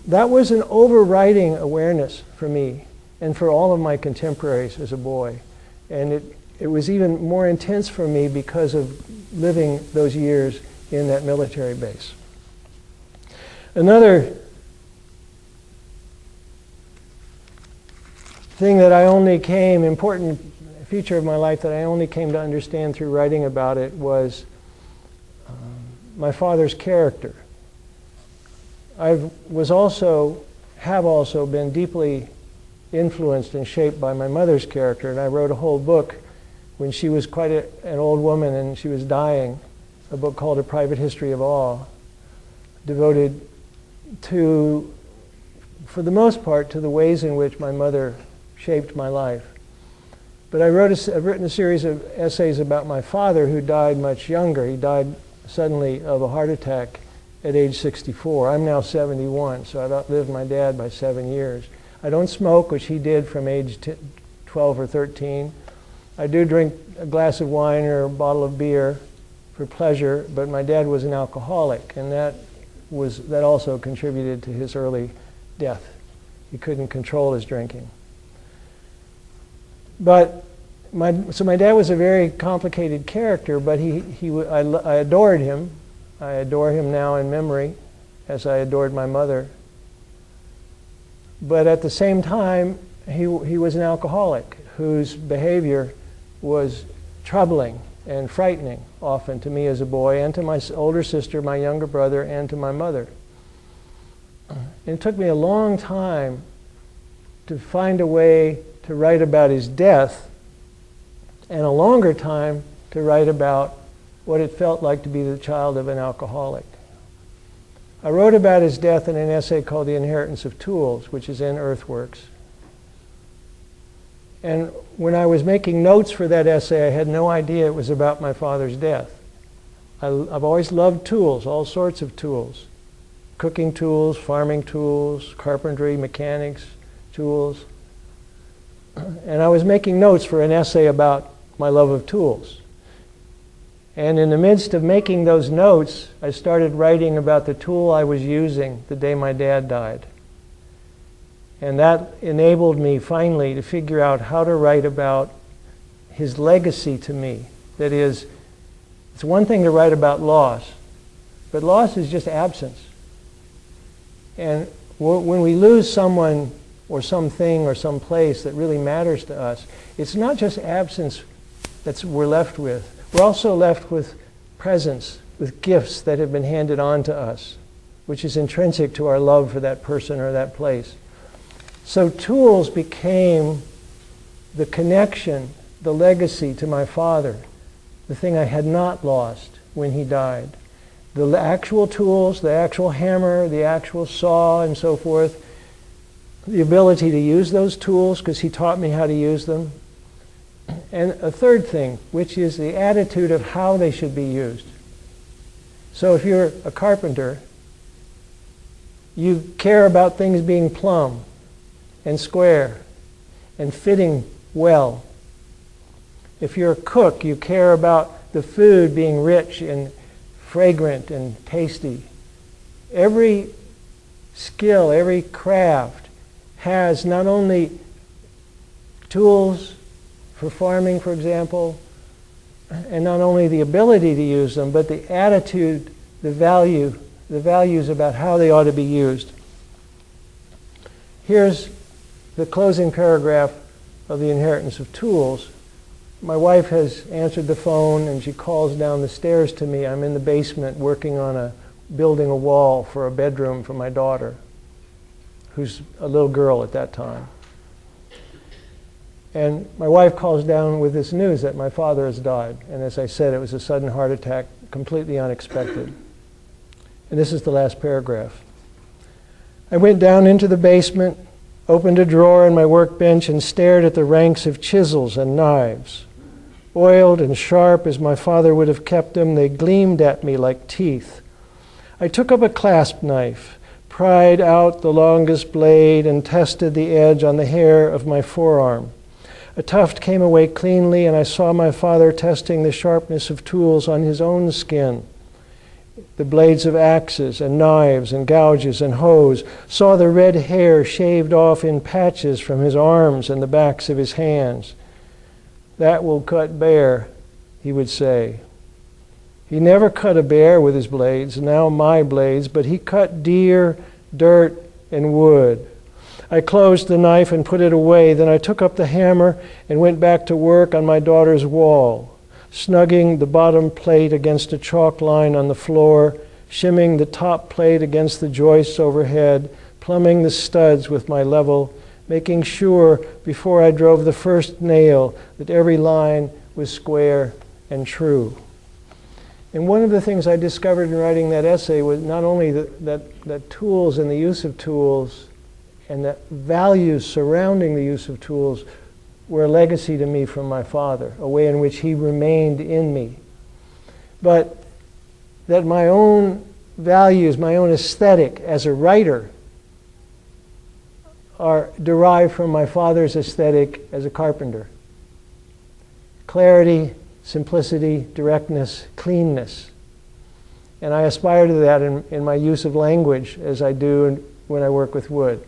that was an overriding awareness for me and for all of my contemporaries as a boy. And it was even more intense for me because of living those years in that military base. Another thing that I only came, important feature of my life that I only came to understand through writing about it was my father's character. I have also been deeply influenced and shaped by my mother's character, and I wrote a whole book when she was quite an old woman and she was dying, a book called A Private History of Awe, devoted to, for the most part, to the ways in which my mother shaped my life. But I've written a series of essays about my father, who died much younger. He died suddenly of a heart attack at age 64. I'm now 71, so I've outlived my dad by 7 years. I don't smoke, which he did from age 12 or 13. I do drink a glass of wine or a bottle of beer for pleasure, but my dad was an alcoholic, and that also contributed to his early death. He couldn't control his drinking. But so my dad was a very complicated character, but I adored him. I adore him now in memory, as I adored my mother. But at the same time, he was an alcoholic whose behavior was troubling and frightening often to me as a boy, and to my older sister, my younger brother, and to my mother. And it took me a long time to find a way to write about his death, and a longer time to write about what it felt like to be the child of an alcoholic. I wrote about his death in an essay called The Inheritance of Tools, which is in Earthworks. And when I was making notes for that essay, I had no idea it was about my father's death. I've always loved tools, all sorts of tools. Cooking tools, farming tools, carpentry, mechanics tools. And I was making notes for an essay about my love of tools. And in the midst of making those notes, I started writing about the tool I was using the day my dad died. And that enabled me finally to figure out how to write about his legacy to me. That is, it's one thing to write about loss, but loss is just absence. And when we lose someone or something or some place that really matters to us, it's not just absence that we're left with. We're also left with presence, with gifts that have been handed on to us, which is intrinsic to our love for that person or that place. So tools became the connection, the legacy to my father, the thing I had not lost when he died. The actual tools, the actual hammer, the actual saw, and so forth, the ability to use those tools because he taught me how to use them. And a third thing, which is the attitude of how they should be used. So if you're a carpenter, you care about things being plumb and square and fitting well. If you're a cook, you care about the food being rich and fragrant and tasty. Every skill, every craft has not only tools for farming, for example, and not only the ability to use them, but the attitude, the values about how they ought to be used. Here's the closing paragraph of The Inheritance of Tools. My wife has answered the phone and she calls down the stairs to me. I'm in the basement working on building a wall for a bedroom for my daughter, who's a little girl at that time. And my wife calls down with this news that my father has died. And as I said, it was a sudden heart attack, completely unexpected. And this is the last paragraph. I went down into the basement, opened a drawer in my workbench, and stared at the ranks of chisels and knives. Oiled and sharp as my father would have kept them, they gleamed at me like teeth. I took up a clasp knife, pried out the longest blade, and tested the edge on the hair of my forearm. A tuft came away cleanly, and I saw my father testing the sharpness of tools on his own skin. the blades of axes and knives and gouges and hoes, saw the red hair shaved off in patches from his arms and the backs of his hands. That will cut bear, he would say. He never cut a bear with his blades, now my blades, but he cut deer, dirt, and wood. I closed the knife and put it away. Then I took up the hammer and went back to work on my daughter's wall, snugging the bottom plate against a chalk line on the floor, shimming the top plate against the joists overhead, plumbing the studs with my level, making sure before I drove the first nail that every line was square and true. And one of the things I discovered in writing that essay was not only that tools and the use of tools and the values surrounding the use of tools were a legacy to me from my father, a way in which he remained in me, but that my own values, my own aesthetic as a writer are derived from my father's aesthetic as a carpenter. Clarity, simplicity, directness, cleanness. And I aspire to that in my use of language as I do when I work with wood.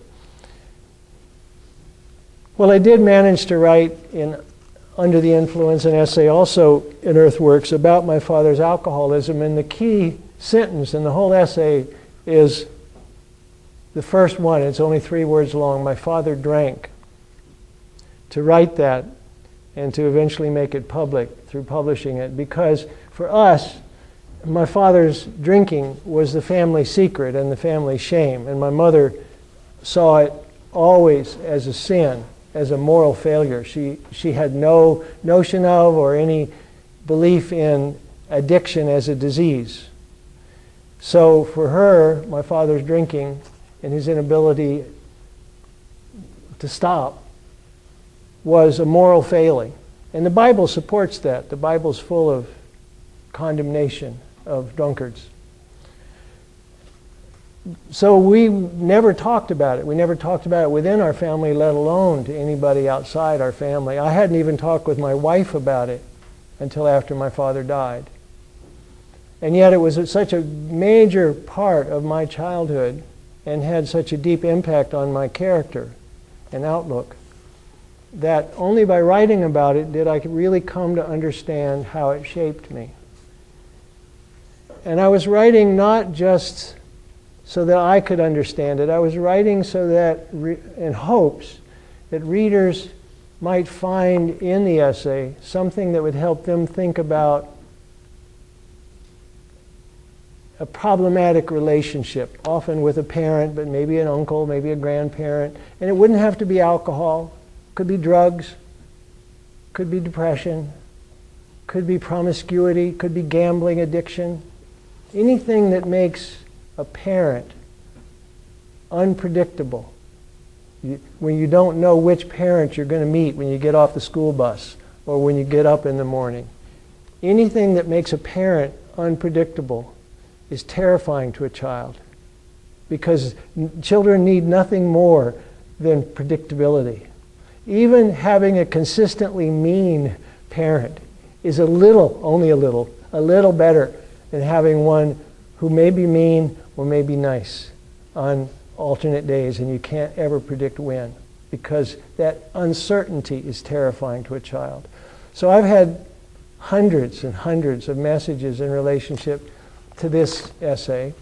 Well, I did manage to write in Under the Influence an essay also in Earthworks about my father's alcoholism, and the key sentence in the whole essay is the first one. It's only 3 words long. My father drank. To write that and to eventually make it public through publishing it, because for us, my father's drinking was the family secret and the family shame, and my mother saw it always as a sin, as a moral failure. She had no notion of or any belief in addiction as a disease. So for her, my father's drinking and his inability to stop was a moral failing. And the Bible supports that. The Bible's full of condemnation of drunkards. So we never talked about it. We never talked about it within our family, let alone to anybody outside our family. I hadn't even talked with my wife about it until after my father died. And yet it was such a major part of my childhood and had such a deep impact on my character and outlook that only by writing about it did I really come to understand how it shaped me. And I was writing not just so that I could understand it. I was writing so that, in hopes that readers might find in the essay something that would help them think about a problematic relationship, often with a parent, but maybe an uncle, maybe a grandparent. And it wouldn't have to be alcohol. Could be drugs, could be depression, could be promiscuity, could be gambling addiction. Anything that makes a parent unpredictable. When you don't know which parent you're going to meet when you get off the school bus or when you get up in the morning. Anything that makes a parent unpredictable is terrifying to a child, because children need nothing more than predictability. Even having a consistently mean parent is only a little better than having one who may be mean or may be nice on alternate days, and you can't ever predict when, because that uncertainty is terrifying to a child. So I've had hundreds and hundreds of messages in relationship to this essay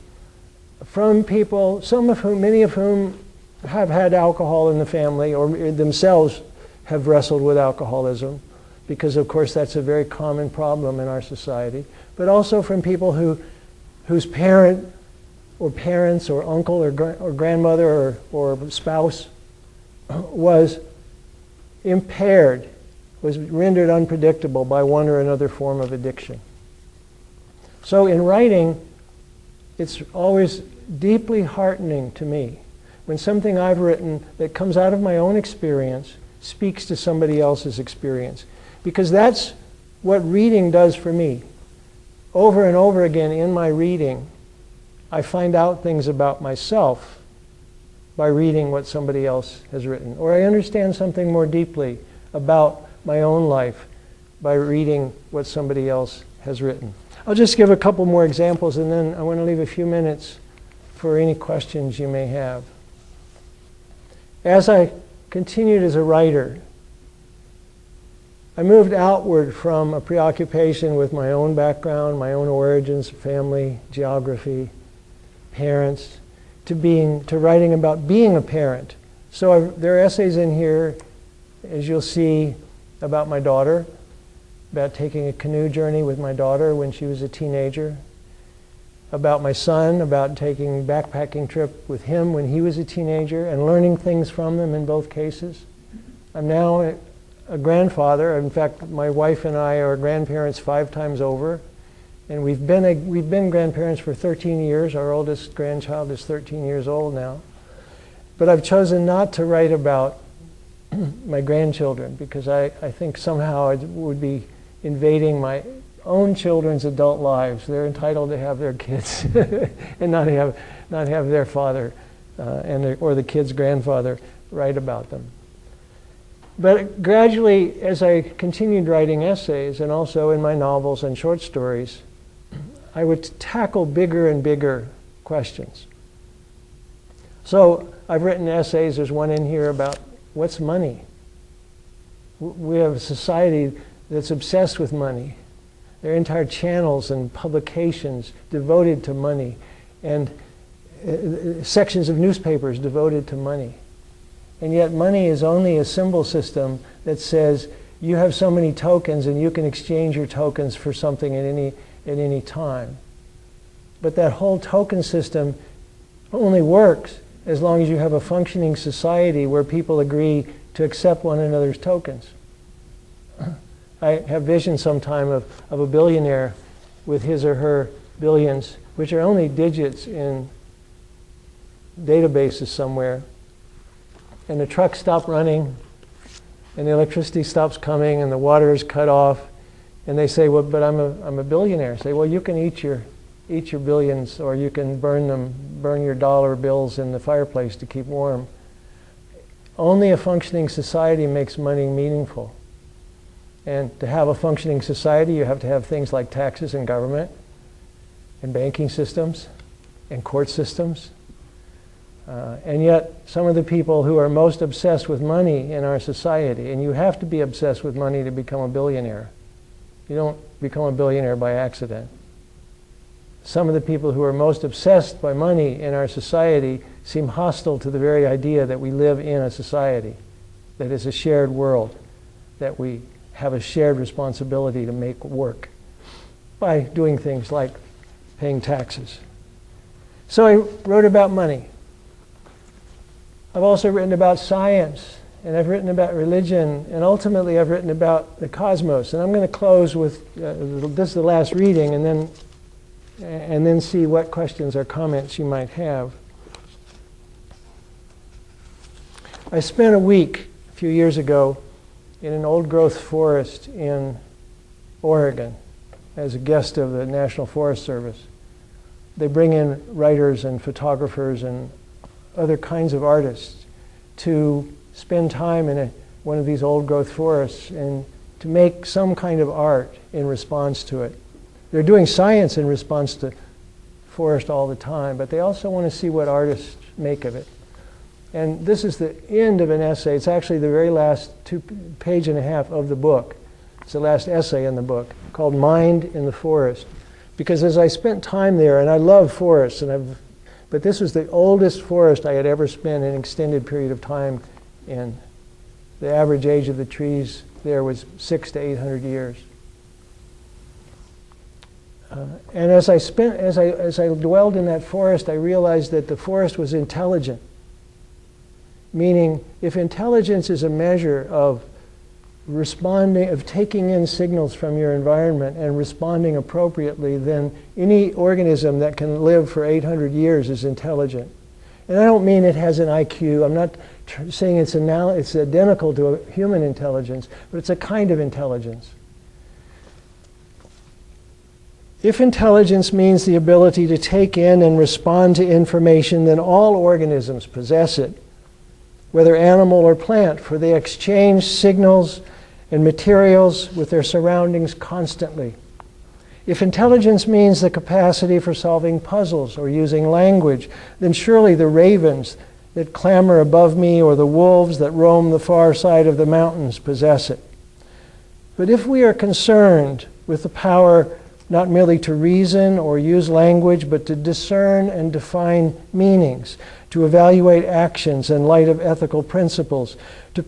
from people, many of whom have had alcohol in the family or themselves have wrestled with alcoholism, because of course that's a very common problem in our society, but also from people whose parent or parents or uncle or grandmother or spouse was impaired, was rendered unpredictable by one or another form of addiction. So in writing, it's always deeply heartening to me when something I've written that comes out of my own experience speaks to somebody else's experience. Because that's what reading does for me. Over and over again in my reading, I find out things about myself by reading what somebody else has written. Or I understand something more deeply about my own life by reading what somebody else has written. I'll just give a couple more examples, and then I want to leave a few minutes for any questions you may have. As I continued as a writer, I moved outward from a preoccupation with my own background, my own origins, family, geography, parents, to writing about being a parent. So there are essays in here, as you'll see, about my daughter, about taking a canoe journey with my daughter when she was a teenager, about my son, about taking a backpacking trip with him when he was a teenager and learning things from them in both cases. I'm now a grandfather. In fact, my wife and I are grandparents 5 times over, and we've been grandparents for 13 years. Our oldest grandchild is 13 years old now. But I've chosen not to write about my grandchildren because I think somehow it would be invading my own children's adult lives. They're entitled to have their kids and not have their father or the kid's grandfather write about them. But gradually, as I continued writing essays and also in my novels and short stories, I would tackle bigger and bigger questions. So I've written essays. There's one in here about what's money. We have a society that's obsessed with money. There are entire channels and publications devoted to money, and sections of newspapers devoted to money. And yet money is only a symbol system that says you have so many tokens and you can exchange your tokens for something at any time. But that whole token system only works as long as you have a functioning society where people agree to accept one another's tokens. I have visions sometime of a billionaire with his or her billions, which are only digits in databases somewhere. And the trucks stop running, and the electricity stops coming, and the water is cut off. And they say, "Well, but I'm a billionaire." I say, "Well, you can eat your billions, or you can burn your dollar bills in the fireplace to keep warm." Only a functioning society makes money meaningful. And to have a functioning society, you have to have things like taxes and government, and banking systems, and court systems. And yet, some of the people who are most obsessed with money in our society, and you have to be obsessed with money to become a billionaire. You don't become a billionaire by accident. Some of the people who are most obsessed by money in our society seem hostile to the very idea that we live in a society, that is a shared world, that we have a shared responsibility to make work by doing things like paying taxes. So I wrote about money. I've also written about science, and I've written about religion, and ultimately I've written about the cosmos. And I'm going to close with, this is the last reading, and then see what questions or comments you might have. I spent a week a few years ago in an old-growth forest in Oregon as a guest of the National Forest Service. They bring in writers and photographers and other kinds of artists to spend time in one of these old-growth forests and to make some kind of art in response to it. They're doing science in response to forest all the time, but they also want to see what artists make of it. And this is the end of an essay. It's actually the very last page and a half of the book. It's the last essay in the book, called Mind in the Forest. Because as I spent time there, and I love forests, but this was the oldest forest I had ever spent an extended period of time in. The average age of the trees there was 600 to 800 years. And as I dwelled in that forest, I realized that the forest was intelligent. Meaning, if intelligence is a measure of responding, of taking in signals from your environment and responding appropriately, then any organism that can live for 800 years is intelligent. And I don't mean it has an IQ. I'm not saying it's identical to a human intelligence, but it's a kind of intelligence. If intelligence means the ability to take in and respond to information, then all organisms possess it, whether animal or plant, for they exchange signals and materials with their surroundings constantly. If intelligence means the capacity for solving puzzles or using language, then surely the ravens that clamor above me or the wolves that roam the far side of the mountains possess it. But if we are concerned with the power not merely to reason or use language, but to discern and define meanings, to evaluate actions in light of ethical principles, to